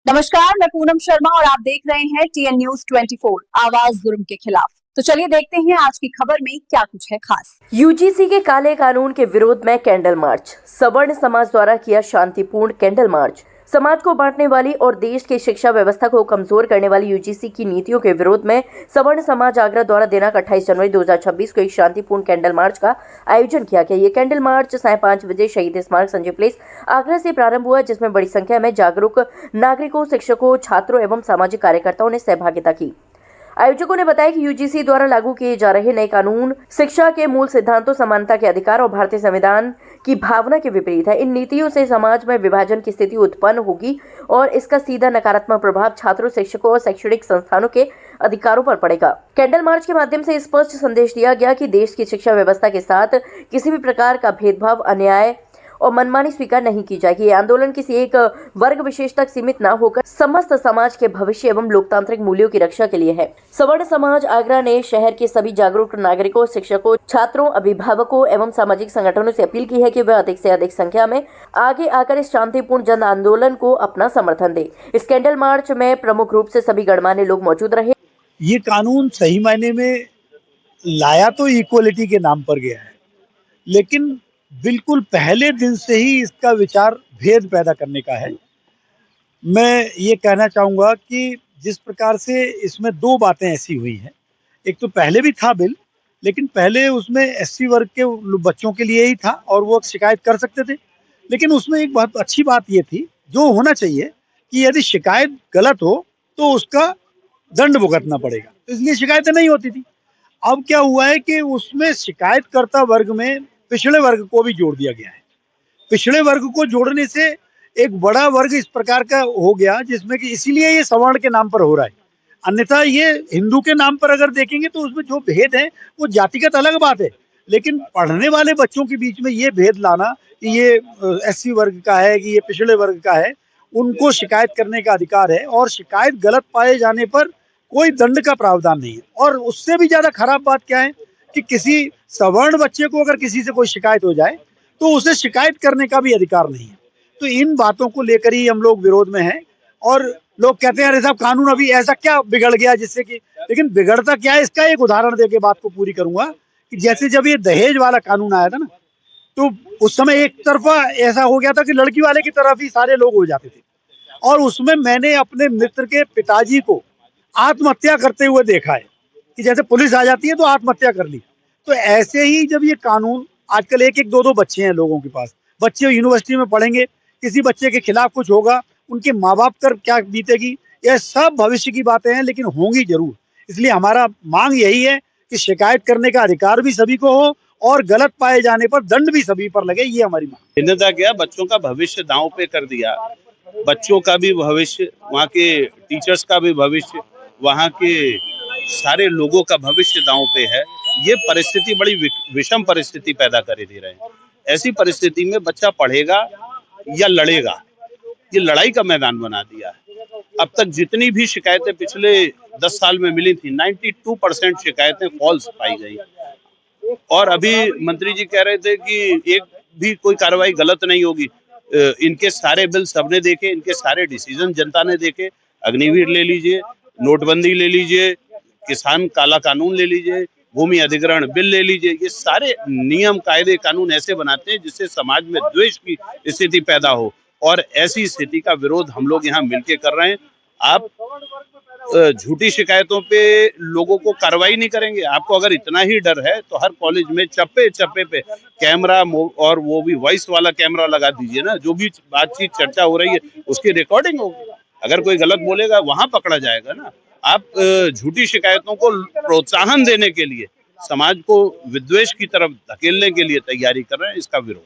नमस्कार, मैं पूनम शर्मा और आप देख रहे हैं TN News 24 आवाज जुर्म के खिलाफ। तो चलिए देखते हैं आज की खबर में क्या कुछ है खास। यूजीसी के काले कानून के विरोध में कैंडल मार्च। सवर्ण समाज द्वारा किया शांतिपूर्ण कैंडल मार्च। समाज को बांटने वाली और देश की शिक्षा व्यवस्था को कमजोर करने वाली यूजीसी की नीतियों के विरोध में सवर्ण समाज आगरा द्वारा दिनांक 28 जनवरी 2026 को एक शांतिपूर्ण कैंडल मार्च का आयोजन किया गया। ये कैंडल मार्च 5:30 बजे शहीद स्मारक संजय प्लेस आगरा से प्रारंभ हुआ, जिसमें बड़ी संख्या में जागरूक नागरिकों, शिक्षकों, छात्रों एवं सामाजिक कार्यकर्ताओं ने सहभागिता की। आयोजकों ने बताया कि यूजीसी द्वारा लागू किए जा रहे नए कानून शिक्षा के मूल सिद्धांतों, समानता के अधिकार और भारतीय संविधान की भावना के विपरीत है। इन नीतियों से समाज में विभाजन की स्थिति उत्पन्न होगी और इसका सीधा नकारात्मक प्रभाव छात्रों, शिक्षकों और शैक्षणिक संस्थानों के अधिकारों पर पड़ेगा। कैंडल मार्च के माध्यम से स्पष्ट संदेश दिया गया कि देश की शिक्षा व्यवस्था के साथ किसी भी प्रकार का भेदभाव, अन्याय और मनमानी स्वीकार नहीं की जाएगी। ये आंदोलन किसी एक वर्ग विशेष तक सीमित न होकर समस्त समाज के भविष्य एवं लोकतांत्रिक मूल्यों की रक्षा के लिए है। सवर्ण समाज आगरा ने शहर के सभी जागरूक नागरिकों, शिक्षकों, छात्रों, अभिभावकों एवं सामाजिक संगठनों से अपील की है कि वे अधिक से अधिक संख्या में आगे आकर इस शांतिपूर्ण जन आंदोलन को अपना समर्थन दे। इस कैंडल मार्च में प्रमुख रूप से सभी गणमान्य लोग मौजूद रहे। ये कानून सही मायने में लाया तो इक्वलिटी के नाम पर गया है, लेकिन बिल्कुल पहले दिन से ही इसका विचार भेद पैदा करने का है। मैं ये कहना चाहूँगा कि जिस प्रकार से इसमें दो बातें ऐसी हुई हैं। एक तो पहले भी था बिल, लेकिन पहले उसमें SC वर्ग के बच्चों के लिए ही था और वो शिकायत कर सकते थे। लेकिन उसमें एक बहुत अच्छी बात ये थी, जो होना चाहिए कि यदि शिकायत गलत हो तो उसका दंड भुगतना पड़ेगा, तो इसलिए शिकायतें नहीं होती थी। अब क्या हुआ है कि उसमें शिकायतकर्ता वर्ग में पिछड़े वर्ग को भी जोड़ दिया गया है। पिछड़े वर्ग को जोड़ने से एक बड़ा वर्ग इस प्रकार का हो गया, जिसमें कि इसीलिए ये सवर्ण के नाम पर हो रहा है। अन्यथा ये हिंदू के नाम पर अगर देखेंगे तो उसमें जो भेद है वो जातिगत अलग बात है, लेकिन पढ़ने वाले बच्चों के बीच में ये भेद लाना कि ये SC वर्ग का है कि ये पिछड़े वर्ग का है, उनको शिकायत करने का अधिकार है और शिकायत गलत पाए जाने पर कोई दंड का प्रावधान नहीं है। और उससे भी ज्यादा खराब बात क्या है कि किसी सवर्ण बच्चे को अगर किसी से कोई शिकायत हो जाए तो उसे शिकायत करने का भी अधिकार नहीं है। तो इन बातों को लेकर ही हम लोग विरोध में हैं। और लोग कहते हैं अरे साहब कानून अभी ऐसा क्या बिगड़ गया जिससे कि, लेकिन बिगड़ता क्या है इसका एक उदाहरण देके बात को पूरी करूंगा कि जैसे जब ये दहेज वाला कानून आया था ना, तो उस समय एक तरफा ऐसा हो गया था कि लड़की वाले की तरफ ही सारे लोग हो जाते थे, और उसमें मैंने अपने मित्र के पिताजी को आत्महत्या करते हुए देखा है कि जैसे पुलिस आ जाती है तो आत्महत्या कर ली। तो ऐसे ही जब ये कानून, आजकल एक एक दो दो बच्चे हैं लोगों के पास, बच्चे यूनिवर्सिटी में पढ़ेंगे, किसी बच्चे के खिलाफ कुछ होगा, उनके माँ बाप कर क्या बीतेगी, ये सब भविष्य की बातें हैं, लेकिन होंगी जरूर। इसलिए हमारा मांग यही है कि शिकायत करने का अधिकार भी सभी को हो और गलत पाए जाने पर दंड भी सभी पर लगे, ये हमारी मांग। भिन्नता क्या, बच्चों का भविष्य दांव पे कर दिया, बच्चों का भी भविष्य, वहाँ के टीचर्स का भी भविष्य, वहाँ के सारे लोगों का भविष्य दांव पे है। ये परिस्थिति बड़ी विषम परिस्थिति पैदा कर दे रहे हैं। ऐसी परिस्थिति में बच्चा पढ़ेगा या लड़ेगा, ये लड़ाई का मैदान बना दिया है। अब तक जितनी भी शिकायतें पिछले 10 साल में मिली थी, 92% शिकायतें फॉल्स पाई गई। और अभी मंत्री जी कह रहे थे कि एक भी कोई कार्रवाई गलत नहीं होगी। इनके सारे बिल सबने देखे, इनके सारे डिसीजन जनता ने देखे। अग्निवीर ले लीजिए, नोटबंदी ले लीजिए, किसान काला कानून ले लीजिए, भूमि अधिग्रहण बिल ले लीजिए, ये सारे नियम, कायदे, कानून ऐसे बनाते हैं जिससे समाज में द्वेष की स्थिति पैदा हो, और ऐसी स्थिति का विरोध हम लोग यहाँ मिलके कर रहे हैं। आप झूठी शिकायतों पे लोगों को कार्रवाई नहीं करेंगे। आपको अगर इतना ही डर है तो हर कॉलेज में चप्पे चप्पे पे कैमरा, और वो भी वॉइस वाला कैमरा लगा दीजिए ना, जो भी बातचीत चर्चा हो रही है उसकी रिकॉर्डिंग होगी। अगर कोई गलत बोलेगा वहां पकड़ा जाएगा ना। आप झूठी शिकायतों को प्रोत्साहन देने के लिए, समाज को विद्वेष की तरफ धकेलने के लिए तैयारी कर रहे हैं, इसका विरोध।